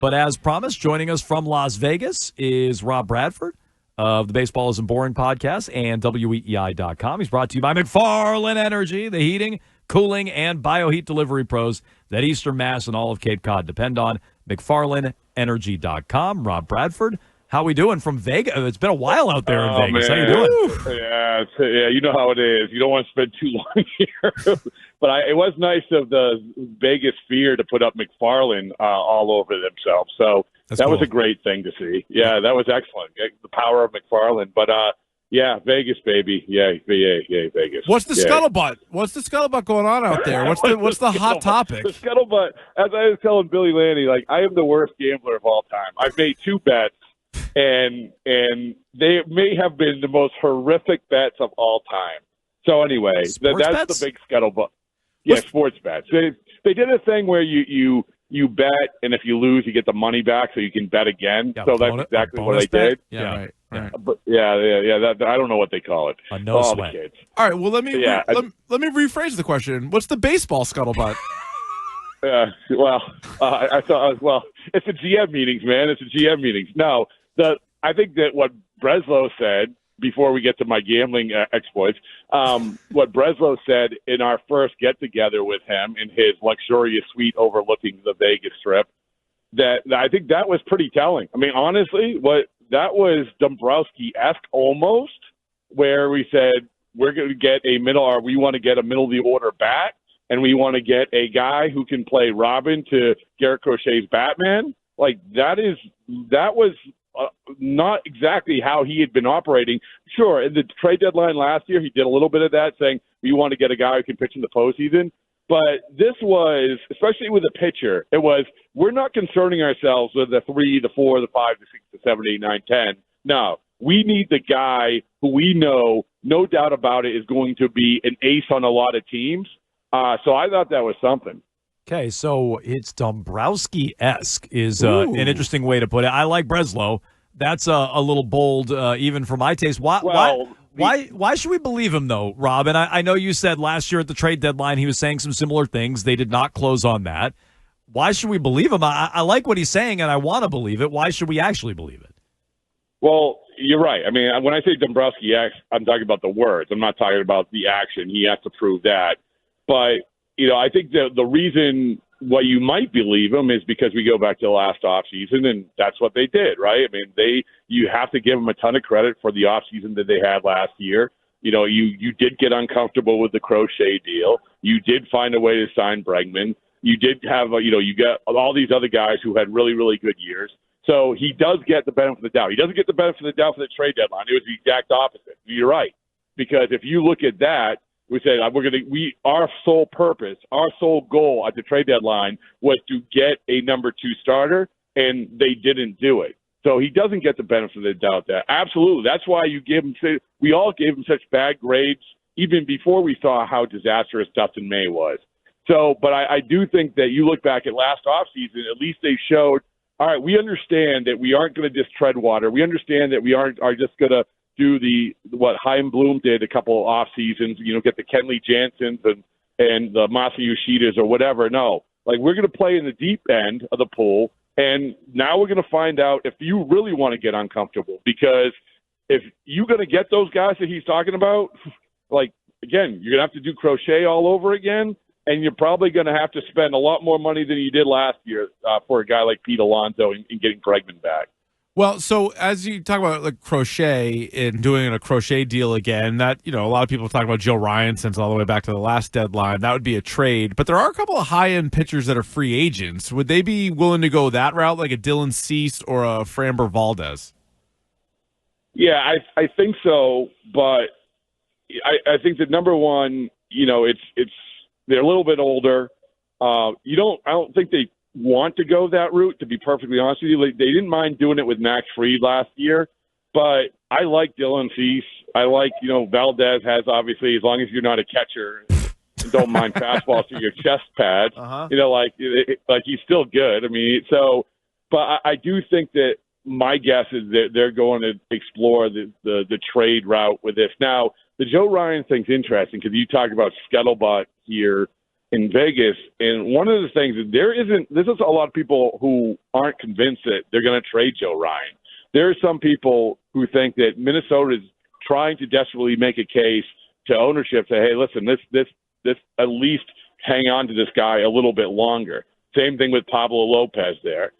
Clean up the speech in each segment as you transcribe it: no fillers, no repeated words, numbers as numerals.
But as promised, joining us from Las Vegas is Rob Bradford of the Baseball Isn't Boring podcast and WEEI.com. He's brought to you by McFarland Energy, the heating, cooling, and bioheat delivery pros that Eastern Mass and all of Cape Cod depend on. McFarlandEnergy.com. Rob Bradford, how we doing from Vegas? It's been a while out there in Vegas. Man. How you doing? Yeah, you know how it is. You don't want to spend too long here. But it was nice of the Vegas Sphere to put up McFarland all over themselves. So that was a great thing to see. Yeah, that was excellent. The power of McFarland. But, yeah, Vegas, baby. Yay, Vegas. What's the scuttlebutt? What's the scuttlebutt going on out there? What's the hot topic? The scuttlebutt, as I was telling Billy Lanny, like, I am the worst gambler of all time. I've made 2 bets. And they may have been the most horrific bets of all time. So anyway, that's the big scuttlebutt. Yeah, sports bets. They did a thing where you bet, and if you lose, you get the money back, so you can bet again. So that's exactly what they did. Yeah, right. But yeah. I don't know what they call it. A no all sweat. The kids. All right. Well, let me rephrase the question. What's the baseball scuttlebutt? I thought, it's a GM meetings, man. It's a GM meetings. No. I think that what Breslow said, before we get to my gambling exploits, what Breslow said in our first get-together with him in his luxurious suite overlooking the Vegas Strip, that I think that was pretty telling. I mean, honestly, that was Dombrowski-esque almost, where we said we're going to get we want to get a middle-of-the-order bat, and we want to get a guy who can play Robin to Garrett Crochet's Batman. Like, that was not exactly how he had been operating. Sure, in the trade deadline last year, he did a little bit of that, saying we want to get a guy who can pitch in the postseason. But this was, especially with a pitcher, it was, we're not concerning ourselves with the 3, the 4, the 5, the 6, the 7, 8, 9, 10. No, we need the guy who we know, no doubt about it, is going to be an ace on a lot of teams. So I thought that was something. Okay, so it's Dombrowski-esque is an interesting way to put it. I like Breslow. That's a little bold, even for my taste. Why should we believe him, though, Rob? And I know you said last year at the trade deadline he was saying some similar things. They did not close on that. Why should we believe him? I like what he's saying, and I want to believe it. Why should we actually believe it? Well, you're right. I mean, when I say Dombrowski-esque, I'm talking about the words. I'm not talking about the action. He has to prove that. But I think the reason why you might believe them is because we go back to the last offseason, and that's what they did, right? I mean, you have to give them a ton of credit for the offseason that they had last year. You did get uncomfortable with the Crochet deal. You did find a way to sign Bregman. You did have, you got all these other guys who had really, really good years. So he does get the benefit of the doubt. He doesn't get the benefit of the doubt for the trade deadline. It was the exact opposite. You're right. Because if you look at that, we said our sole purpose, our sole goal at the trade deadline was to get a number 2 starter, and they didn't do it. So he doesn't get the benefit of the doubt. That absolutely, that's why we all gave him such bad grades even before we saw how disastrous Dustin May was. So, but I do think that you look back at last offseason, at least they showed, all right, we understand that we aren't going to just tread water. We understand that we are just going to do what Chaim Bloom did a couple of off seasons, get the Kenley Jansens and the Masa Yoshidas or whatever. No, like, we're going to play in the deep end of the pool, and now we're going to find out if you really want to get uncomfortable, because if you're going to get those guys that he's talking about, like, again, you're going to have to do Crochet all over again, and you're probably going to have to spend a lot more money than you did last year for a guy like Pete Alonso in getting Bregman back. Well, so as you talk about like Crochet and doing a Crochet deal again, that, a lot of people talk about Joe Ryan since all the way back to the last deadline. That would be a trade. But there are a couple of high-end pitchers that are free agents. Would they be willing to go that route, like a Dylan Cease or a Framber Valdez? Yeah, I think so. But I think that number one, it's they're a little bit older. I don't think they want to go that route, to be perfectly honest with you. They didn't mind doing it with Max Fried last year, but I like Dylan Cease. I like, Valdez has, obviously, as long as you're not a catcher, don't mind fastballs through your chest pads, like he's still good. I mean, but I do think that my guess is that they're going to explore the trade route with this. Now, the Joe Ryan thing's interesting because you talk about scuttlebutt here. in Vegas. And one of the things is there's a lot of people who aren't convinced that they're going to trade Joe Ryan. There are some people who think that Minnesota is trying to desperately make a case to ownership, say, hey, listen, this at least hang on to this guy a little bit longer. Same thing with Pablo Lopez there.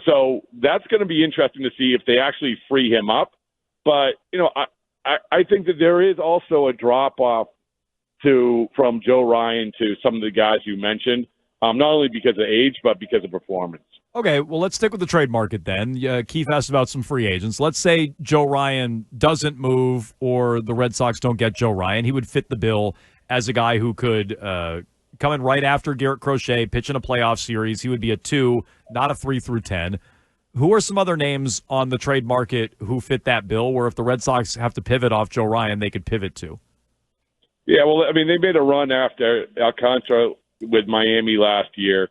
So that's going to be interesting to see if they actually free him up. But, I think that there is also a drop-off from Joe Ryan to some of the guys you mentioned, not only because of age, but because of performance. Okay, well, let's stick with the trade market then. Keefe asked about some free agents. Let's say Joe Ryan doesn't move or the Red Sox don't get Joe Ryan. He would fit the bill as a guy who could come in right after Garrett Crochet, pitch in a playoff series. He would be a 2, not a 3 through 10. Who are some other names on the trade market who fit that bill where if the Red Sox have to pivot off Joe Ryan, they could pivot to? Yeah, well, they made a run after Alcantara with Miami last year.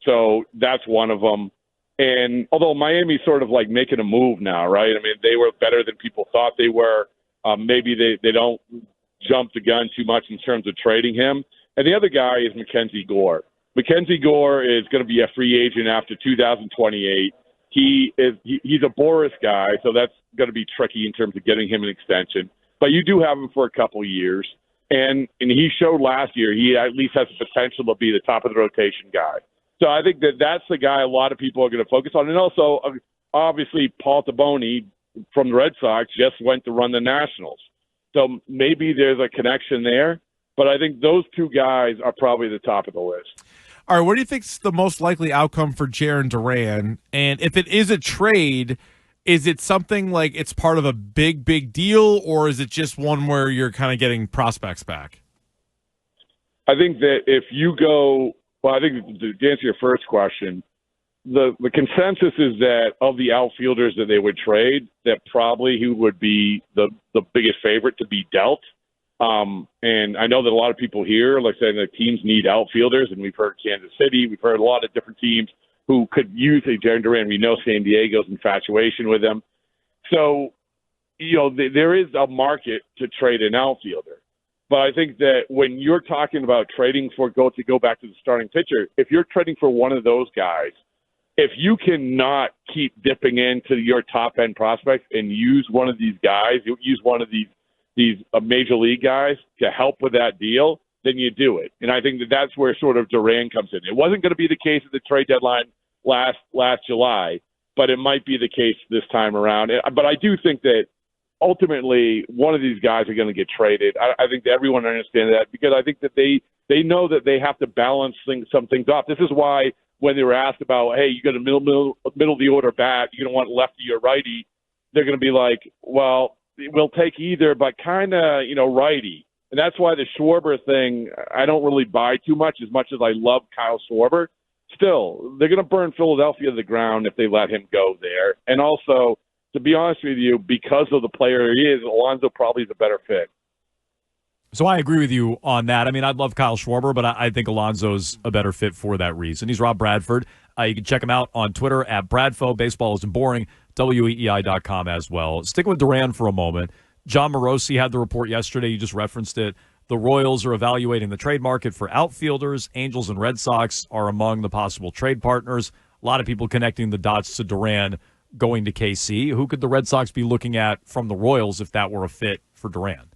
So that's one of them. And although Miami's sort of like making a move now, right? They were better than people thought they were. Maybe they don't jump the gun too much in terms of trading him. And the other guy is Mackenzie Gore. Mackenzie Gore is going to be a free agent after 2028. He's a Boris guy, so that's going to be tricky in terms of getting him an extension. But you do have him for a couple years. And he showed last year he at least has the potential to be the top of the rotation guy. So I think that's the guy a lot of people are going to focus on. And also, obviously, Paul Taboni from the Red Sox just went to run the Nationals. So maybe there's a connection there. But I think those two guys are probably the top of the list. All right, what do you think is the most likely outcome for Jarren Duran? And if it is a trade, is it something like it's part of a big, big deal, or is it just one where you're kind of getting prospects back? I think that if you go – well, I think to answer your first question, the consensus is that of the outfielders that they would trade, that probably he would be the biggest favorite to be dealt. And I know that a lot of people here, like saying that teams need outfielders, and we've heard Kansas City, we've heard a lot of different teams who could use a Jarren Duran. We know San Diego's infatuation with him. So, there is a market to trade an outfielder. But I think that when you're talking about trading to go back to the starting pitcher, if you're trading for one of those guys, if you cannot keep dipping into your top-end prospects and use one of these guys, use one of these major league guys to help with that deal, then you do it. And I think that's where sort of Duran comes in. It wasn't going to be the case at the trade deadline last July, but it might be the case this time around. But I do think that ultimately one of these guys are going to get traded. I think that everyone understands that because I think that they know that they have to balance some things off. This is why when they were asked about, hey, you got a middle of the order bat, you're going to want lefty or righty, they're going to be like, well, we'll take either, but kind of, righty. And that's why the Schwarber thing, I don't really buy too much as I love Kyle Schwarber. Still, they're going to burn Philadelphia to the ground if they let him go there. And also, to be honest with you, because of the player he is, Alonso probably is a better fit. So I agree with you on that. I'd love Kyle Schwarber, but I think Alonso's a better fit for that reason. He's Rob Bradford. You can check him out on Twitter at Bradfo. Baseball isn't boring. WEEI.com as well. Sticking with Duran for a moment. John Morosi had the report yesterday. You just referenced it. The Royals are evaluating the trade market for outfielders. Angels and Red Sox are among the possible trade partners. A lot of people connecting the dots to Duran going to KC. Who could the Red Sox be looking at from the Royals if that were a fit for Duran?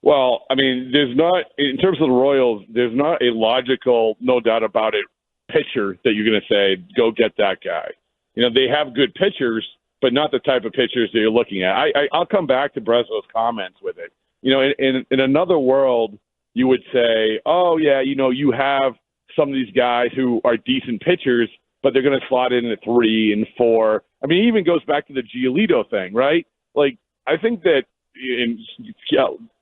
Well, there's not, in terms of the Royals, there's not a logical, no doubt about it, pitcher that you're going to say, go get that guy. They have good pitchers, but not the type of pitchers that you're looking at. I'll come back to Breslow's comments with it. In another world, you would say, oh, yeah, you have some of these guys who are decent pitchers, but they're going to slot in at 3 and 4. It even goes back to the Giolito thing, right? Like, I think that,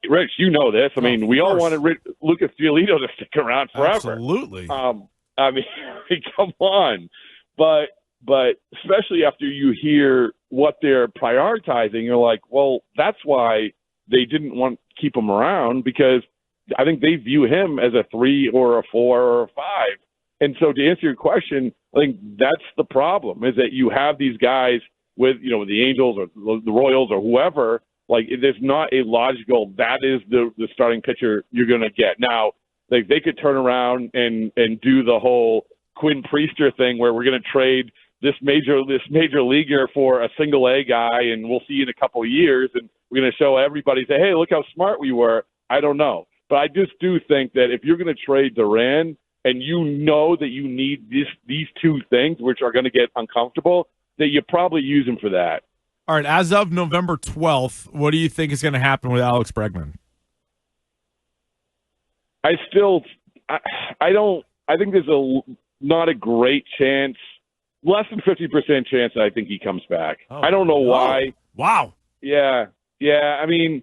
Rich, you know this. We all wanted Lucas Giolito to stick around forever. Absolutely. Come on. But especially after you hear what they're prioritizing, you're like, well, that's why they didn't want to keep him around, because I think they view him as a 3 or a 4 or a 5. And so to answer your question, I think that's the problem, is that you have these guys with, the Angels or the Royals or whoever, like there's not a logical, that is the starting pitcher you're going to get. Now, like they could turn around and do the whole Quinn Priester thing where we're going to trade this major leaguer for a single A guy, and we'll see in a couple of years, and we're going to show everybody, say, hey, look how smart we were. I don't know. But I just do think that if you're going to trade Duran and you know that you need these two things, which are going to get uncomfortable, that you probably use him for that. All right, as of November 12th, what do you think is going to happen with Alex Bregman? I think there's not a great chance, less than 50% chance that I think he comes back. Oh, I don't know why. Wow. Yeah. I mean,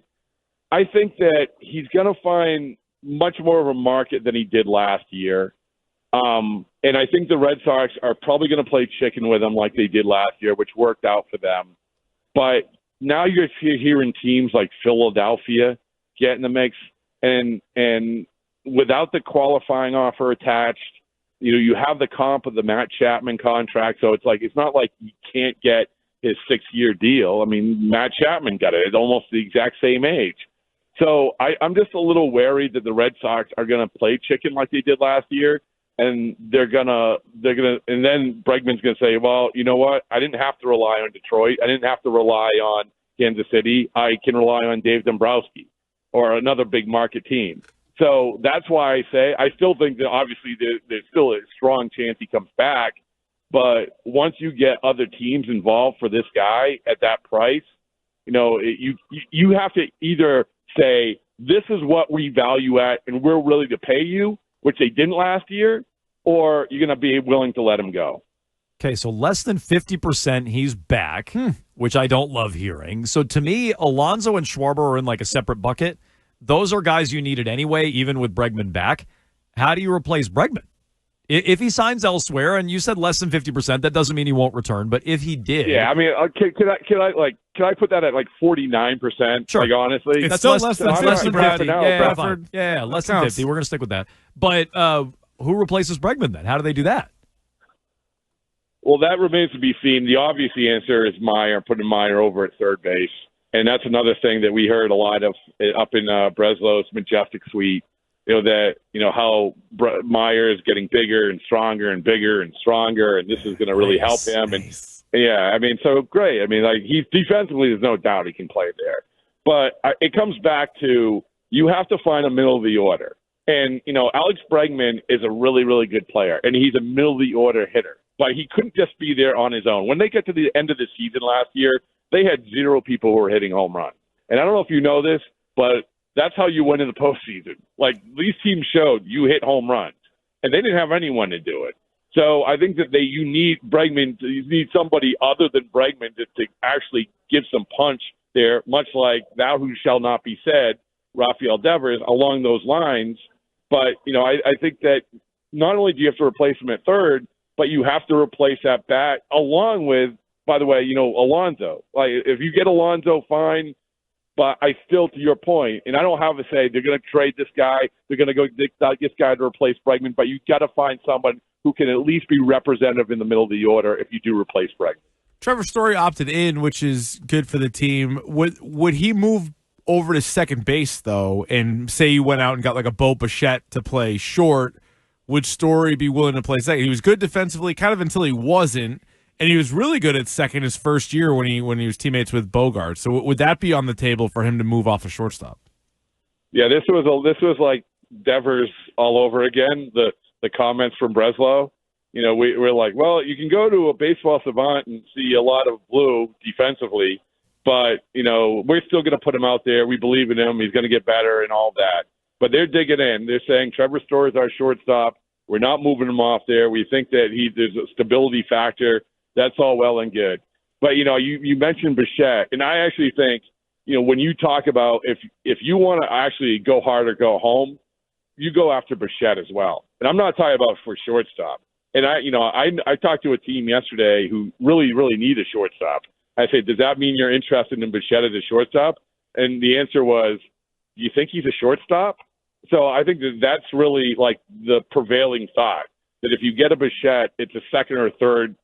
I think that he's going to find much more of a market than he did last year. And I think the Red Sox are probably going to play chicken with him like they did last year, which worked out for them. But now you're hearing teams like Philadelphia get in the mix, and without the qualifying offer attached, you have the comp of the Matt Chapman contract, so it's not like you can't get his 6-year deal. I mean, Matt Chapman got it at almost the exact same age. So I'm just a little wary that the Red Sox are going to play chicken like they did last year, and they're gonna, and then Bregman's going to say, well, you know what? I didn't have to rely on Detroit. I didn't have to rely on Kansas City. I can rely on Dave Dombrowski or another big market team. So that's why I say I still think that obviously there's still a strong chance he comes back. But once you get other teams involved for this guy at that price, you have to either say, this is what we value at and we're willing to pay you, which they didn't last year, or you're going to be willing to let him go. Okay, so less than 50% he's back, which I don't love hearing. So to me, Alonso and Schwarber are in like a separate bucket. Those are guys you needed anyway, even with Bregman back. How do you replace Bregman? If he signs elsewhere, and you said less than 50%, that doesn't mean he won't return. But if he did, yeah, I mean, can I put that at like 49%? Sure. Like honestly, It's still less than 50. Bradford. Yeah, less than 50. We're going to stick with that. But who replaces Bregman then? How do they do that? Well, that remains to be seen. The obvious answer is Meyer, putting Meyer over at third base. And that's another thing that we heard a lot of up in Breslow's Majestic Suite, how Meyer is getting bigger and stronger and bigger and stronger, and this is going to really help him. And yeah, I mean, so great. I mean, like he's defensively, there's no doubt he can play there. But it comes back to you have to find a middle of the order. And, Alex Bregman is a really, really good player, and he's a middle of the order hitter. But he couldn't just be there on his own. When they get to the end of the season last year, they had 0 people who were hitting home runs. And I don't know if you know this, but that's how you win in the postseason. Like, these teams showed you hit home runs, and they didn't have anyone to do it. So I think that you need Bregman. You need somebody other than Bregman to actually give some punch there, much like thou who shall not be said, Rafael Devers, along those lines. But, I think that not only do you have to replace him at third, but you have to replace that bat along with, by the way, Alonso. Like, if you get Alonso, fine. But I still, to your point, and I don't have to say they're going to trade this guy, they're going to go get this guy to replace Bregman, but you've got to find someone who can at least be representative in the middle of the order if you do replace Bregman. Trevor Story opted in, which is good for the team. Would he move over to second base, though, and say you went out and got like a Bo Bichette to play short? Would Story be willing to play second? He was good defensively, kind of until he wasn't. And he was really good at second his first year when he was teammates with Bogart. So would that be on the table for him to move off of shortstop? Yeah, this was like Devers all over again. The comments from Breslow. We're like, well, you can go to a baseball savant and see a lot of blue defensively, but we're still going to put him out there. We believe in him. He's going to get better and all that. But they're digging in. They're saying Trevor Story is our shortstop. We're not moving him off there. We think that there's a stability factor. That's all well and good. But, you mentioned Bichette, and I actually think, when you talk about if you want to actually go hard or go home, you go after Bichette as well. And I'm not talking about for shortstop. And I talked to a team yesterday who really, really need a shortstop. I said, does that mean you're interested in Bichette as a shortstop? And the answer was, do you think he's a shortstop? So I think that's really like the prevailing thought, that if you get a Bichette, it's a second or third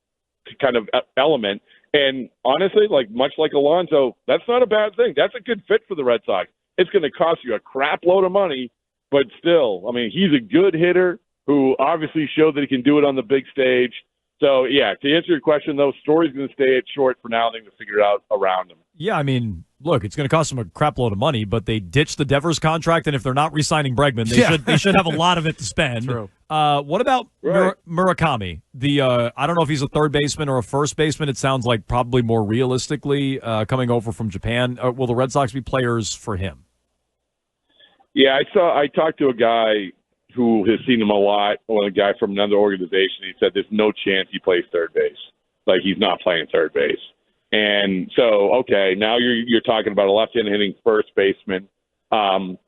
kind of element. And honestly, like much like Alonso, that's not a bad thing. That's a good fit for the Red Sox. It's going to cost you a crap load of money, but still, I mean, he's a good hitter who obviously showed that he can do it on the big stage. So, yeah, to answer your question, though, Story's going to stay at short for now. They're going to figure it out around him. Yeah, I mean, look, it's going to cost them a crap load of money, but they ditched the Devers contract, and if they're not re-signing Bregman, they should have a lot of it to spend. True. What about Murakami? I don't know if he's a third baseman or a first baseman. It sounds like probably more realistically coming over from Japan. Will the Red Sox be players for him? Yeah, I talked to a guy who has seen him a lot, or a guy from another organization. He said there's no chance he plays third base. Like, he's not playing third base. And so, okay, now you're talking about a left-hand hitting first baseman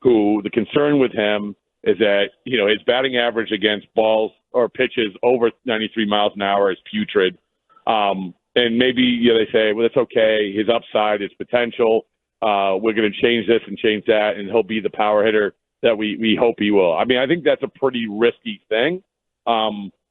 who the concern with him is that, his batting average against balls or pitches over 93 miles an hour is putrid. And maybe they say, well, that's okay. His upside, his potential, we're going to change this and change that, and he'll be the power hitter that we hope he will. I mean, I think that's a pretty risky thing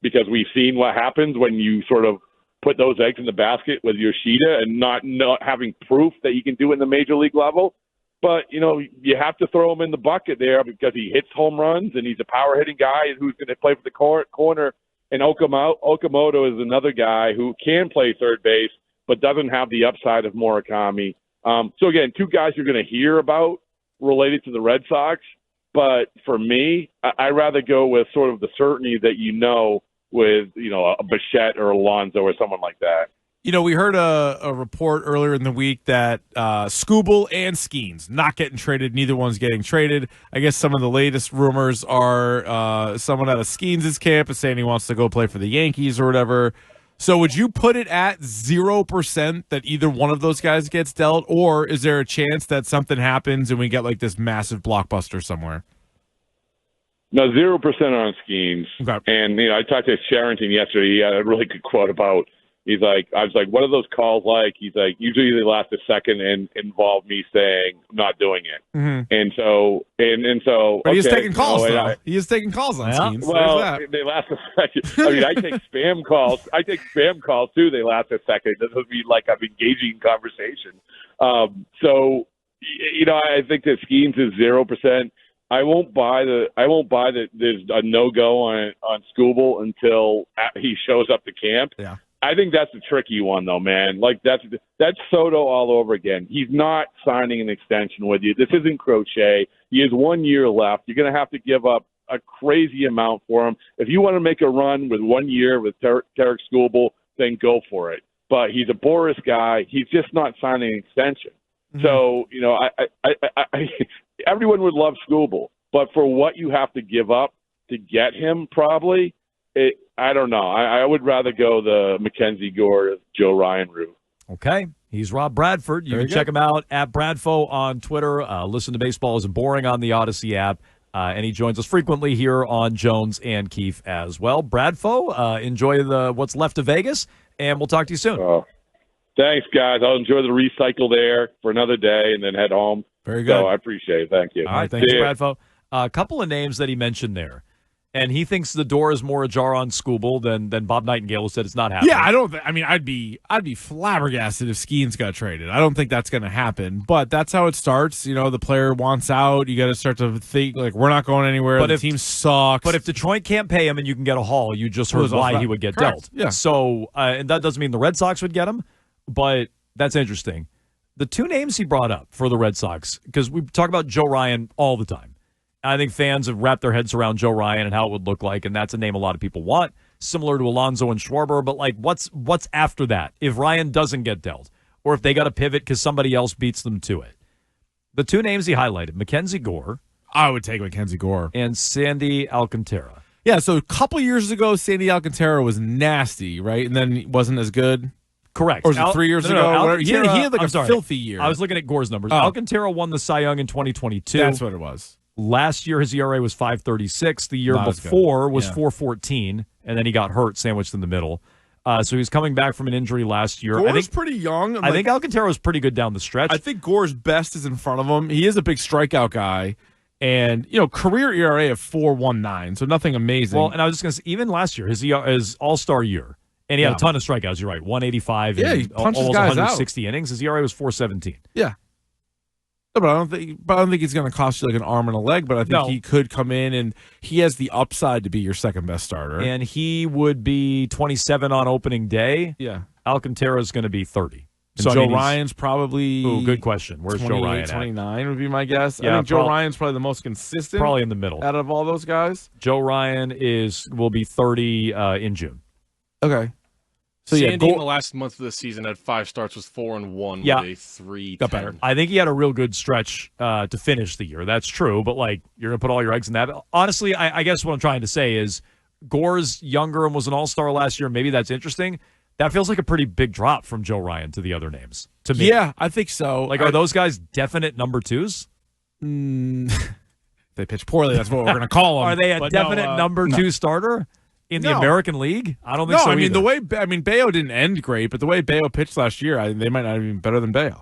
because we've seen what happens when you sort of put those eggs in the basket with Yoshida and not having proof that he can do it in the major league level. But, you have to throw him in the bucket there because he hits home runs and he's a power hitting guy who's going to play for the corner. And Okamoto is another guy who can play third base but doesn't have the upside of Murakami. So, again, two guys you're going to hear about related to the Red Sox. But for me, I'd rather go with sort of the certainty that with, a Bichette or Alonso or someone like that. We heard a report earlier in the week that Skubal and Skeens not getting traded. Neither one's getting traded. I guess some of the latest rumors are someone out of Skeens' camp is saying he wants to go play for the Yankees or whatever. So would you put it at 0% that either one of those guys gets dealt, or is there a chance that something happens and we get like this massive blockbuster somewhere? No, 0% on Skeens. Okay. And, I talked to Sherrington yesterday. He had a really good quote about, I was like, what are those calls like? He's like, usually they last a second and involve me saying, I'm not doing it. Mm-hmm. And so, but he's taking calls, though. He is taking calls on Skeens. Well, they last a second. I mean, I take spam calls. Too. They last a second. It doesn't mean like I'm engaging in conversation. So, I think that Skeens is 0%. I won't buy that there's a no-go on Skubal until he shows up to camp. Yeah. I think that's a tricky one, though, man. Like, that's Soto all over again. He's not signing an extension with you. This isn't Crochet. He has 1 year left. You're going to have to give up a crazy amount for him. If you want to make a run with 1 year with Tarek Skubal, then go for it. But he's a Boris guy. He's just not signing an extension. Mm-hmm. So, I everyone would love Skubal, but for what you have to give up to get him, probably, I don't know. I would rather go the Mackenzie Gore, Joe Ryan route. Okay. He's Rob Bradford. You can check him out at Bradfo on Twitter. Listen to Baseball Isn't Boring on the Audacy app. And he joins us frequently here on Jones and Keefe as well. Bradfo, enjoy what's left of Vegas, and we'll talk to you soon. Thanks, guys. I'll enjoy the recycle there for another day and then head home. Very good. So I appreciate it. Thank you. All right, thanks, Bradfo. A couple of names that he mentioned there. And he thinks the door is more ajar on Skubal than Bob Nightingale, who said it's not happening. Yeah, I'd be flabbergasted if Skeens got traded. I don't think that's going to happen. But that's how it starts. The player wants out. You got to start to think like we're not going anywhere. But the team sucks. But if Detroit can't pay him and you can get a haul, you just heard why he would get dealt. Yeah. So and that doesn't mean the Red Sox would get him, but that's interesting. The two names he brought up for the Red Sox, because we talk about Joe Ryan all the time. I think fans have wrapped their heads around Joe Ryan and how it would look like, and that's a name a lot of people want, similar to Alonso and Schwarber. But, like, what's after that if Ryan doesn't get dealt or if they got to pivot because somebody else beats them to it? The two names he highlighted, Mackenzie Gore. I would take Mackenzie Gore. And Sandy Alcantara. Yeah, so a couple years ago, Sandy Alcantara was nasty, right? And then he wasn't as good. Correct. Or was it 3 years ago? He had like a filthy year. I was looking at Gore's numbers. Alcantara won the Cy Young in 2022. That's what it was. Last year, his ERA was 5.36. The year before was 4.14, and then he got hurt, sandwiched in the middle. So he was coming back from an injury last year. Gore's pretty young. I think Alcantara was pretty good down the stretch. I think Gore's best is in front of him. He is a big strikeout guy, and career ERA of 4.19, so nothing amazing. Well, and I was just going to say, even last year, his All-Star year, and he had a ton of strikeouts. You're right, 185. Yeah, he and punches almost guys 160 innings. His ERA was 4.17. Yeah. No, but I don't think he's going to cost you like an arm and a leg. But I think he could come in and he has the upside to be your second best starter. And he would be 27 on opening day. Yeah, Alcantara's going to be 30. And so Joe Ryan's probably. Ooh, good question. Where's Joe Ryan at? 29 would be my guess. Yeah, I think Joe Ryan's probably the most consistent. Probably in the middle out of all those guys. Joe Ryan will be 30 in June. Okay. So Sandy in the last month of the season had 5 starts, was 4-1 with a 3. Got better. I think he had a real good stretch to finish the year. That's true, but like you're gonna put all your eggs in that. Honestly, I guess what I'm trying to say is Gore's younger and was an all-star last year. Maybe that's interesting. That feels like a pretty big drop from Joe Ryan to the other names to me. Yeah, I think so. Like, are those guys definite number twos? They pitch poorly. That's what we're gonna call them. Are they a definite number 2 starter? In the American League? I don't think so. No, I mean, either. Bayo didn't end great, but the way Bayo pitched last year, they might not have been better than Bayo.